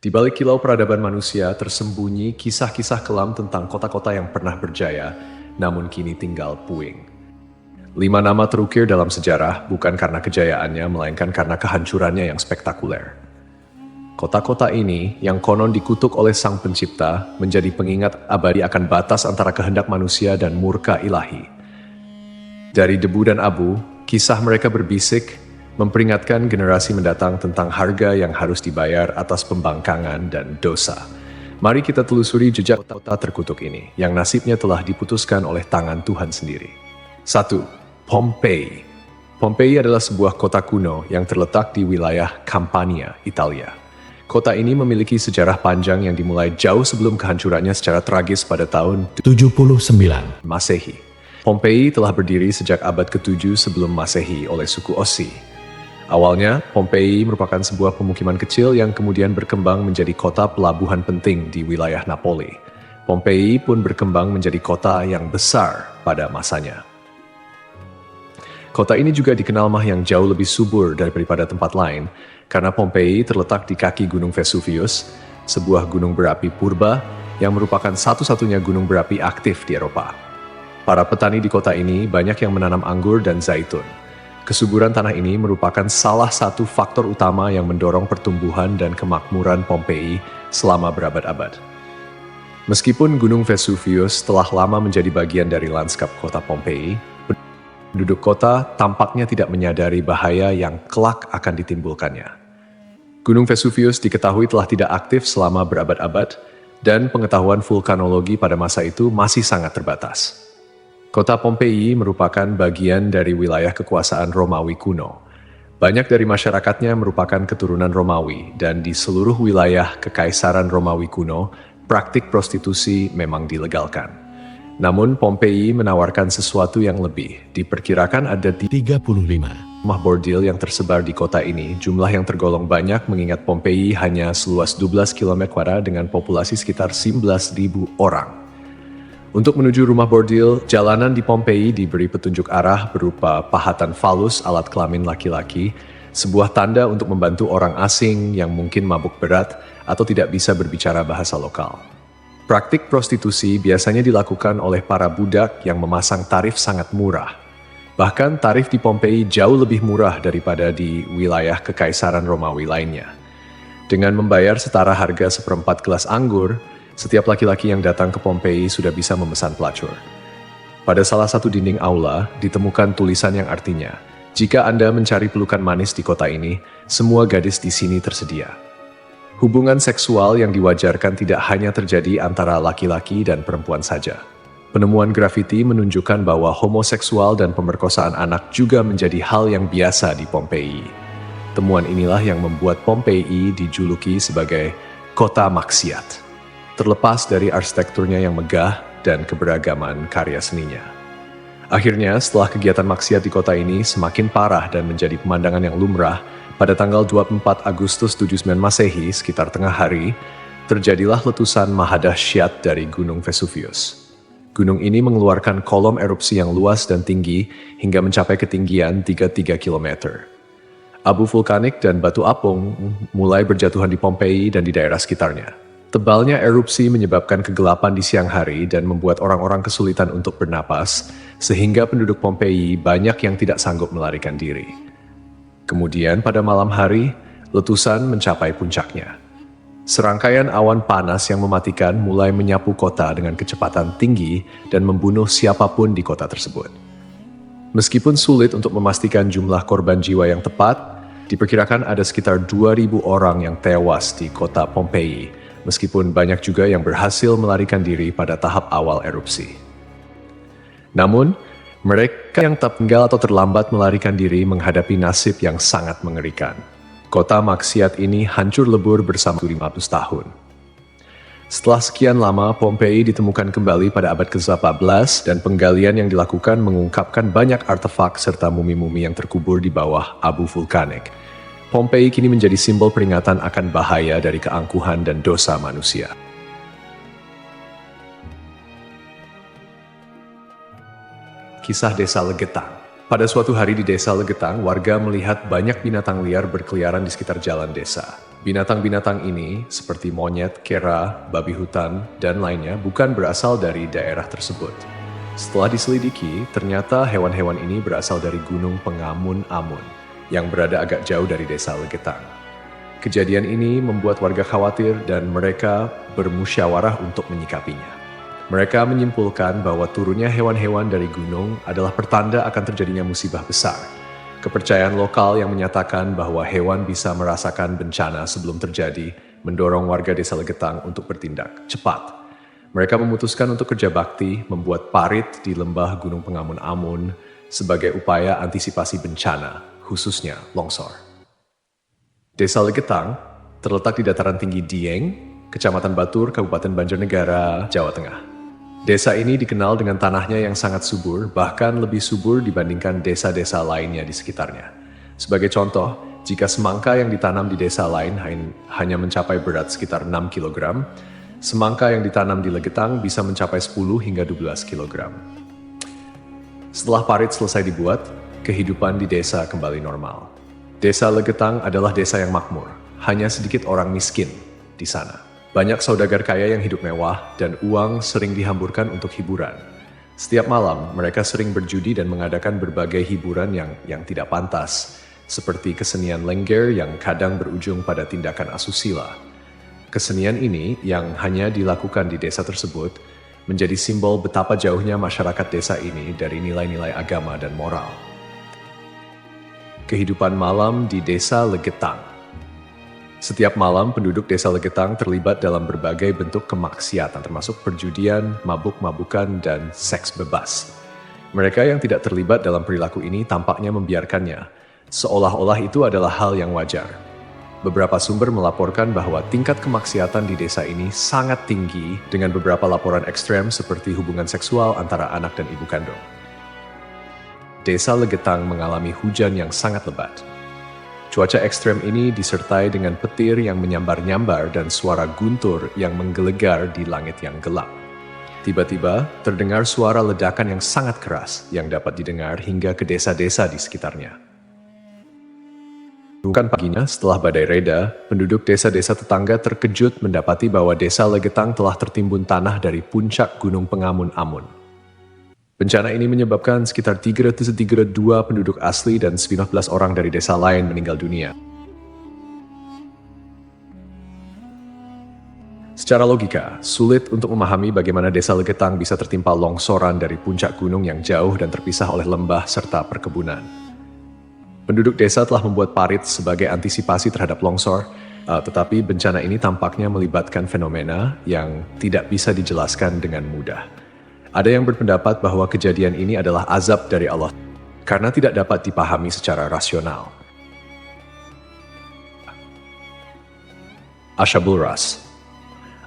Di balik kilau peradaban manusia tersembunyi kisah-kisah kelam tentang kota-kota yang pernah berjaya, namun kini tinggal puing. 5 nama terukir dalam sejarah bukan karena kejayaannya, melainkan karena kehancurannya yang spektakuler. Kota-kota ini, yang konon dikutuk oleh Sang Pencipta, menjadi pengingat abadi akan batas antara kehendak manusia dan murka ilahi. Dari debu dan abu, kisah mereka berbisik, memperingatkan generasi mendatang tentang harga yang harus dibayar atas pembangkangan dan dosa. Mari kita telusuri jejak kota terkutuk ini, yang nasibnya telah diputuskan oleh tangan Tuhan sendiri. 1. Pompei. Pompei adalah sebuah kota kuno yang terletak di wilayah Campania, Italia. Kota ini memiliki sejarah panjang yang dimulai jauh sebelum kehancurannya secara tragis pada tahun 79 Masehi. Pompei telah berdiri sejak abad ke-7 sebelum Masehi oleh suku Ossi. Awalnya, Pompei merupakan sebuah pemukiman kecil yang kemudian berkembang menjadi kota pelabuhan penting di wilayah Napoli. Pompei pun berkembang menjadi kota yang besar pada masanya. Kota ini juga dikenal yang jauh lebih subur daripada tempat lain, karena Pompei terletak di kaki Gunung Vesuvius, sebuah gunung berapi purba yang merupakan satu-satunya gunung berapi aktif di Eropa. Para petani di kota ini banyak yang menanam anggur dan zaitun. Kesuburan tanah ini merupakan salah satu faktor utama yang mendorong pertumbuhan dan kemakmuran Pompei selama berabad-abad. Meskipun Gunung Vesuvius telah lama menjadi bagian dari lanskap kota Pompei, penduduk kota tampaknya tidak menyadari bahaya yang kelak akan ditimbulkannya. Gunung Vesuvius diketahui telah tidak aktif selama berabad-abad, dan pengetahuan vulkanologi pada masa itu masih sangat terbatas. Kota Pompei merupakan bagian dari wilayah kekuasaan Romawi kuno. Banyak dari masyarakatnya merupakan keturunan Romawi, dan di seluruh wilayah Kekaisaran Romawi kuno, praktik prostitusi memang dilegalkan. Namun Pompei menawarkan sesuatu yang lebih. Diperkirakan ada 35 rumah bordil yang tersebar di kota ini, jumlah yang tergolong banyak mengingat Pompei hanya seluas 12 km² dengan populasi sekitar 11.000 orang. Untuk menuju rumah bordil, jalanan di Pompei diberi petunjuk arah berupa pahatan falus alat kelamin laki-laki, sebuah tanda untuk membantu orang asing yang mungkin mabuk berat atau tidak bisa berbicara bahasa lokal. Praktik prostitusi biasanya dilakukan oleh para budak yang memasang tarif sangat murah. Bahkan tarif di Pompei jauh lebih murah daripada di wilayah Kekaisaran Romawi lainnya. Dengan membayar setara harga seperempat gelas anggur, setiap laki-laki yang datang ke Pompei sudah bisa memesan pelacur. Pada salah satu dinding aula, ditemukan tulisan yang artinya, "Jika Anda mencari pelukan manis di kota ini, semua gadis di sini tersedia." Hubungan seksual yang diwajarkan tidak hanya terjadi antara laki-laki dan perempuan saja. Penemuan grafiti menunjukkan bahwa homoseksual dan pemerkosaan anak juga menjadi hal yang biasa di Pompei. Temuan inilah yang membuat Pompei dijuluki sebagai kota maksiat, terlepas dari arsitekturnya yang megah dan keberagaman karya seninya. Akhirnya, setelah kegiatan maksiat di kota ini semakin parah dan menjadi pemandangan yang lumrah, pada tanggal 24 Agustus 79 Masehi, sekitar tengah hari, terjadilah letusan mahadahsyat dari Gunung Vesuvius. Gunung ini mengeluarkan kolom erupsi yang luas dan tinggi hingga mencapai ketinggian 33 km. Abu vulkanik dan batu apung mulai berjatuhan di Pompei dan di daerah sekitarnya. Tebalnya erupsi menyebabkan kegelapan di siang hari dan membuat orang-orang kesulitan untuk bernapas, sehingga penduduk Pompei banyak yang tidak sanggup melarikan diri. Kemudian pada malam hari, letusan mencapai puncaknya. Serangkaian awan panas yang mematikan mulai menyapu kota dengan kecepatan tinggi dan membunuh siapapun di kota tersebut. Meskipun sulit untuk memastikan jumlah korban jiwa yang tepat, diperkirakan ada sekitar 2.000 orang yang tewas di kota Pompei, meskipun banyak juga yang berhasil melarikan diri pada tahap awal erupsi. Namun, mereka yang tak tinggal atau terlambat melarikan diri menghadapi nasib yang sangat mengerikan. Kota maksiat ini hancur lebur bersama 500 tahun. Setelah sekian lama, Pompei ditemukan kembali pada abad ke-18 dan penggalian yang dilakukan mengungkapkan banyak artefak serta mumi-mumi yang terkubur di bawah abu vulkanik. Pompei kini menjadi simbol peringatan akan bahaya dari keangkuhan dan dosa manusia. Kisah Desa Legetang. Pada suatu hari di desa Legetang, warga melihat banyak binatang liar berkeliaran di sekitar jalan desa. Binatang-binatang ini, seperti monyet, kera, babi hutan, dan lainnya, bukan berasal dari daerah tersebut. Setelah diselidiki, ternyata hewan-hewan ini berasal dari Gunung Pengamun-Amun, yang berada agak jauh dari desa Legetang. Kejadian ini membuat warga khawatir dan mereka bermusyawarah untuk menyikapinya. Mereka menyimpulkan bahwa turunnya hewan-hewan dari gunung adalah pertanda akan terjadinya musibah besar. Kepercayaan lokal yang menyatakan bahwa hewan bisa merasakan bencana sebelum terjadi mendorong warga desa Legetang untuk bertindak cepat. Mereka memutuskan untuk kerja bakti membuat parit di lembah Gunung Pengamun-Amun sebagai upaya antisipasi bencana, khususnya longsor. Desa Legetang terletak di dataran tinggi Dieng, Kecamatan Batur, Kabupaten Banjarnegara, Jawa Tengah. Desa ini dikenal dengan tanahnya yang sangat subur, bahkan lebih subur dibandingkan desa-desa lainnya di sekitarnya. Sebagai contoh, jika semangka yang ditanam di desa lain hanya mencapai berat sekitar 6 kg, semangka yang ditanam di Legetang bisa mencapai 10 hingga 12 kg. Setelah parit selesai dibuat, kehidupan di desa kembali normal. Desa Legetang adalah desa yang makmur, hanya sedikit orang miskin di sana. Banyak saudagar kaya yang hidup mewah dan uang sering dihamburkan untuk hiburan. Setiap malam, mereka sering berjudi dan mengadakan berbagai hiburan yang tidak pantas, seperti kesenian lengger yang kadang berujung pada tindakan asusila. Kesenian ini yang hanya dilakukan di desa tersebut menjadi simbol betapa jauhnya masyarakat desa ini dari nilai-nilai agama dan moral. Kehidupan malam di desa Legetang. Setiap malam, penduduk desa Legetang terlibat dalam berbagai bentuk kemaksiatan, termasuk perjudian, mabuk-mabukan, dan seks bebas. Mereka yang tidak terlibat dalam perilaku ini tampaknya membiarkannya, seolah-olah itu adalah hal yang wajar. Beberapa sumber melaporkan bahwa tingkat kemaksiatan di desa ini sangat tinggi dengan beberapa laporan ekstrem seperti hubungan seksual antara anak dan ibu kandung. Desa Legetang mengalami hujan yang sangat lebat. Cuaca ekstrem ini disertai dengan petir yang menyambar-nyambar dan suara guntur yang menggelegar di langit yang gelap. Tiba-tiba, terdengar suara ledakan yang sangat keras yang dapat didengar hingga ke desa-desa di sekitarnya. Bukan paginya, setelah badai reda, penduduk desa-desa tetangga terkejut mendapati bahwa desa Legetang telah tertimbun tanah dari puncak Gunung Pengamun-Amun. Bencana ini menyebabkan sekitar 332 penduduk asli dan 19 orang dari desa lain meninggal dunia. Secara logika, sulit untuk memahami bagaimana desa Legetang bisa tertimpa longsoran dari puncak gunung yang jauh dan terpisah oleh lembah serta perkebunan. Penduduk desa telah membuat parit sebagai antisipasi terhadap longsor, tetapi bencana ini tampaknya melibatkan fenomena yang tidak bisa dijelaskan dengan mudah. Ada yang berpendapat bahwa kejadian ini adalah azab dari Allah karena tidak dapat dipahami secara rasional. Ashabul Ras.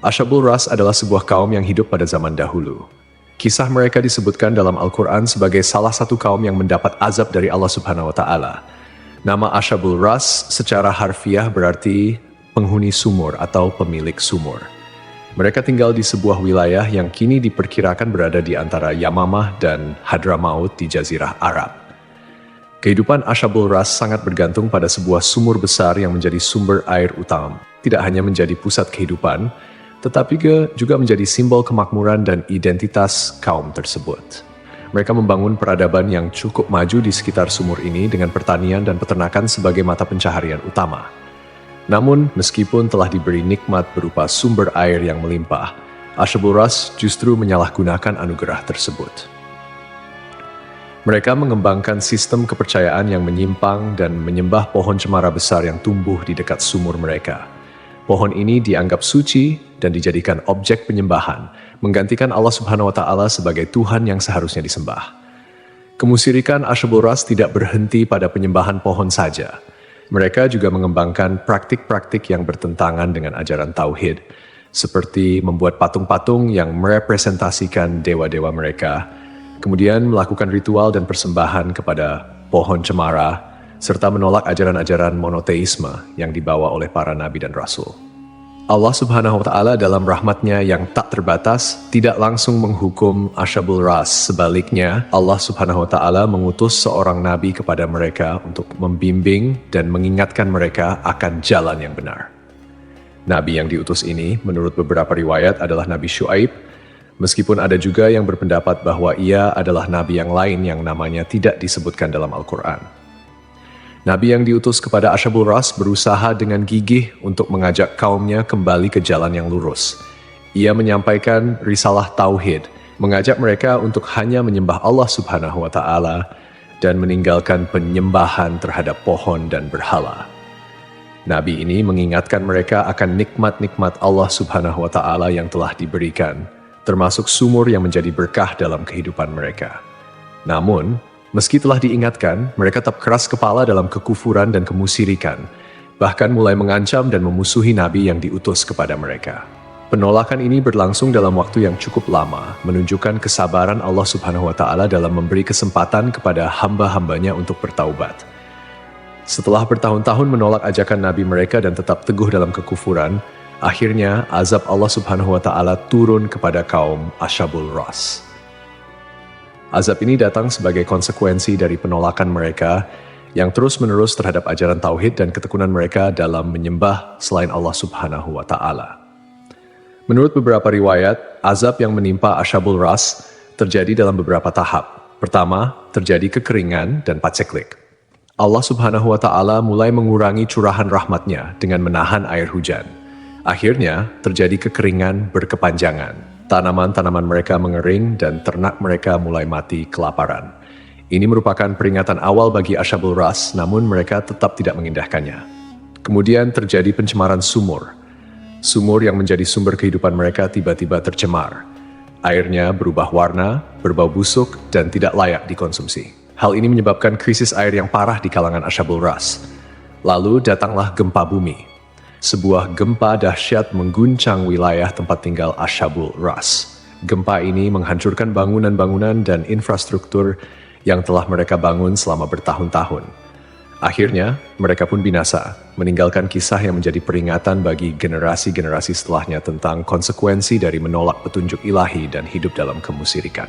Ashabul Ras adalah sebuah kaum yang hidup pada zaman dahulu. Kisah mereka disebutkan dalam Al-Quran sebagai salah satu kaum yang mendapat azab dari Allah Subhanahu wa Ta'ala. Nama Ashabul Ras secara harfiah berarti penghuni sumur atau pemilik sumur. Mereka tinggal di sebuah wilayah yang kini diperkirakan berada di antara Yamamah dan Hadramaut di Jazirah Arab. Kehidupan Ashabul Ras sangat bergantung pada sebuah sumur besar yang menjadi sumber air utama. Tidak hanya menjadi pusat kehidupan, tetapi juga menjadi simbol kemakmuran dan identitas kaum tersebut. Mereka membangun peradaban yang cukup maju di sekitar sumur ini dengan pertanian dan peternakan sebagai mata pencaharian utama. Namun, meskipun telah diberi nikmat berupa sumber air yang melimpah, Ashabul Ras justru menyalahgunakan anugerah tersebut. Mereka mengembangkan sistem kepercayaan yang menyimpang dan menyembah pohon cemara besar yang tumbuh di dekat sumur mereka. Pohon ini dianggap suci dan dijadikan objek penyembahan, menggantikan Allah Subhanahu wa Ta'ala sebagai Tuhan yang seharusnya disembah. Kemusyrikan Ashabul Ras tidak berhenti pada penyembahan pohon saja. Mereka juga mengembangkan praktik-praktik yang bertentangan dengan ajaran Tauhid, seperti membuat patung-patung yang merepresentasikan dewa-dewa mereka, kemudian melakukan ritual dan persembahan kepada pohon cemara, serta menolak ajaran-ajaran monoteisme yang dibawa oleh para nabi dan rasul. Allah Subhanahu wa Ta'ala dalam rahmatnya yang tak terbatas tidak langsung menghukum Ashabul Ras. Sebaliknya, Allah Subhanahu wa Ta'ala mengutus seorang nabi kepada mereka untuk membimbing dan mengingatkan mereka akan jalan yang benar. Nabi yang diutus ini, menurut beberapa riwayat, adalah Nabi Syuaib, meskipun ada juga yang berpendapat bahwa ia adalah nabi yang lain yang namanya tidak disebutkan dalam Al-Quran. Nabi yang diutus kepada Ashabul Ras berusaha dengan gigih untuk mengajak kaumnya kembali ke jalan yang lurus. Ia menyampaikan risalah tauhid, mengajak mereka untuk hanya menyembah Allah Subhanahu wa Ta'ala dan meninggalkan penyembahan terhadap pohon dan berhala. Nabi ini mengingatkan mereka akan nikmat-nikmat Allah Subhanahu wa Ta'ala yang telah diberikan, termasuk sumur yang menjadi berkah dalam kehidupan mereka. Namun, meski telah diingatkan, mereka tetap keras kepala dalam kekufuran dan kemusyrikan, bahkan mulai mengancam dan memusuhi Nabi yang diutus kepada mereka. Penolakan ini berlangsung dalam waktu yang cukup lama, menunjukkan kesabaran Allah Subhanahu wa Ta'ala dalam memberi kesempatan kepada hamba-hambanya untuk bertaubat. Setelah bertahun-tahun menolak ajakan Nabi mereka dan tetap teguh dalam kekufuran, akhirnya azab Allah Subhanahu wa Ta'ala turun kepada kaum Ashabul Ras. Azab ini datang sebagai konsekuensi dari penolakan mereka yang terus-menerus terhadap ajaran tauhid dan ketekunan mereka dalam menyembah selain Allah Subhanahu wa Ta'ala. Menurut beberapa riwayat, azab yang menimpa Ashabul Ras terjadi dalam beberapa tahap. Pertama, terjadi kekeringan dan paceklik. Allah Subhanahu wa Ta'ala mulai mengurangi curahan rahmatnya dengan menahan air hujan. Akhirnya, terjadi kekeringan berkepanjangan. Tanaman-tanaman mereka mengering dan ternak mereka mulai mati kelaparan. Ini merupakan peringatan awal bagi Ashabul Ras, namun mereka tetap tidak mengindahkannya. Kemudian terjadi pencemaran sumur. Sumur yang menjadi sumber kehidupan mereka tiba-tiba tercemar. Airnya berubah warna, berbau busuk, dan tidak layak dikonsumsi. Hal ini menyebabkan krisis air yang parah di kalangan Ashabul Ras. Lalu datanglah gempa bumi. Sebuah gempa dahsyat mengguncang wilayah tempat tinggal Ashabul Ras. Gempa ini menghancurkan bangunan-bangunan dan infrastruktur yang telah mereka bangun selama bertahun-tahun. Akhirnya, mereka pun binasa, meninggalkan kisah yang menjadi peringatan bagi generasi-generasi setelahnya tentang konsekuensi dari menolak petunjuk ilahi dan hidup dalam kemusyrikan.